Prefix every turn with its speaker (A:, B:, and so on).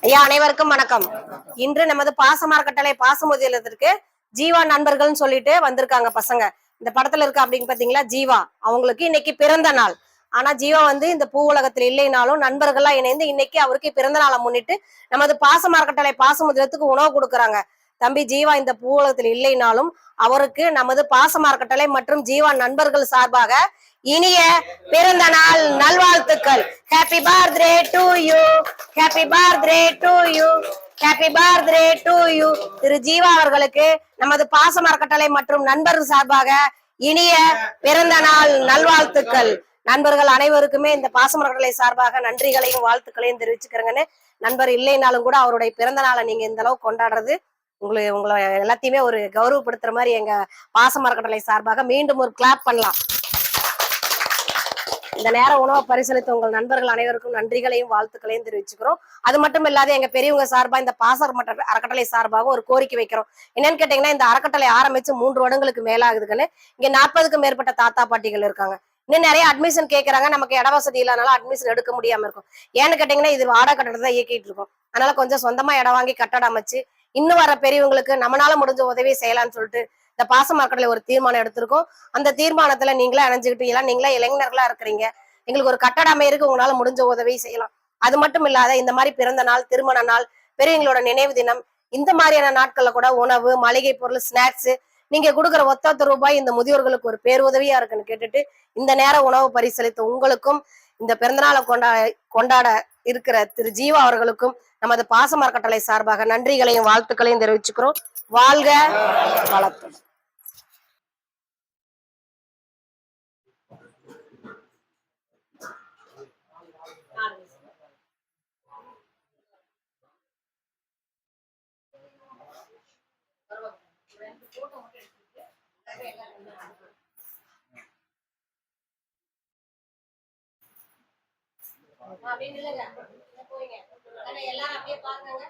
A: ஐயா, அனைவருக்கும் வணக்கம். இன்று நமது பாசமரக்கட்டளை பாசமுதலத்திற்கு ஜீவா நண்பர்கள்னு சொல்லிட்டு வந்திருக்காங்க பசங்க. இந்த படத்துல இருக்கு அப்படின்னு பாத்தீங்களா, ஜீவா அவங்களுக்கு இன்னைக்கு பிறந்த நாள். ஆனா ஜீவா இந்த பூ உலகத்துல இல்லைனாலும் நண்பர்கள்லாம் இணைந்து இன்னைக்கு அவருக்கு பிறந்த நாளை முன்னிட்டு நமது பாசமரக்கட்டளை பாசமுதலத்துக்கு உணவு கொடுக்குறாங்க. தம்பி ஜீவா இந்த பூ உலகத்தில் இல்லைனாலும் அவருக்கு நமது பாசமரக்கட்டளை மற்றும் ஜீவா நண்பர்கள் சார்பாக இனிய பிறந்த நாள் நல்வாழ்த்துக்கள். Happy birthday to you, happy birthday to you, happy birthday to you. திரு ஜீவா அவர்களுக்கு நமது பாசமரக்கட்டளை மற்றும் நண்பர்கள் சார்பாக இனிய பிறந்த நாள் நல்வாழ்த்துக்கள். நண்பர்கள் அனைவருக்குமே இந்த பாசமரக்கட்டளை சார்பாக நன்றிகளையும் வாழ்த்துக்களையும் தெரிவிச்சுக்கிறேங்கன்னு. நண்பர் இல்லைனாலும் கூட அவருடைய பிறந்த நாளை நீங்க இந்த அளவுக்கு கொண்டாடுறது உங்களை எல்லாத்தையுமே ஒரு கௌரவப்படுத்துற மாதிரி எங்க பாசமரக்கட்டளை சார்பாக மீண்டும் ஒரு கிளாப் பண்ணலாம். இந்த நேர உணவை பரிசீலித்த உங்கள் நண்பர்கள் அனைவருக்கும் நன்றிகளையும் வாழ்த்துக்களையும் தெரிவிச்சுக்கிறோம். அது மட்டும் இல்லாத எங்க பெரியவங்க சார்பா இந்த அறக்கட்டளை சார்பாக ஒரு கோரிக்கை வைக்கிறோம். என்னன்னு கேட்டீங்கன்னா, இந்த அறக்கட்டளை ஆரம்பிச்சு 3 வருடங்களுக்கு மேலாகுதுக்குன்னு இங்க 40க்கும் மேற்பட்ட தாத்தா பாட்டிகள் இருக்காங்க. இன்னும் நிறைய அட்மிஷன் கேட்கறாங்க. நமக்கு இட வசதி இல்லாதனால அட்மிஷன் எடுக்க முடியாம இருக்கும். ஏன்னு கேட்டீங்கன்னா, இது வாடகை கட்டடத்தை தான் இயக்கிட்டு இருக்கோம். அதனால கொஞ்சம் சொந்தமா இடம் வாங்கி கட்டடம் அமைச்சு இன்னும் வர பெரியவங்களுக்கு நம்மளால முடிஞ்ச உதவி செய்யலாம்னு சொல்லிட்டு இந்த பாசமரக்கட்டளை ஒரு தீர்மானம் எடுத்திருக்கோம். அந்த தீர்மானத்துல நீங்களே அணைஞ்சுக்கிட்டு நீங்களே இளைஞர்களா இருக்கிறீங்க, எங்களுக்கு ஒரு கட்டடம் அமையருக்கு உங்களால முடிஞ்ச உதவி செய்யலாம். அது மட்டும் இல்லாத இந்த மாதிரி பிறந்த நாள், திருமண நாள், பெரியவங்களோட நினைவு தினம், இந்த மாதிரியான நாட்கள்ல கூட உணவு, மளிகை பொருள், ஸ்நாக்ஸ் நீங்க கொடுக்குற ஒத்த ரூபாய் இந்த முதியோர்களுக்கு ஒரு பேருதவியா இருக்குன்னு கேட்டுட்டு இந்த நேர உணவு பரிசளித்த உங்களுக்கும் இந்த பிறந்தநாளை கொண்டாட இருக்கிற திரு ஜீவா அவர்களுக்கும் நமது பாசமரக்கட்டளை சார்பாக நன்றிகளையும் வாழ்த்துக்களையும் தெரிவிச்சுக்கிறோம். வாழ்க வளத்துடன். எல்லாரும் அப்படியே பாருங்க.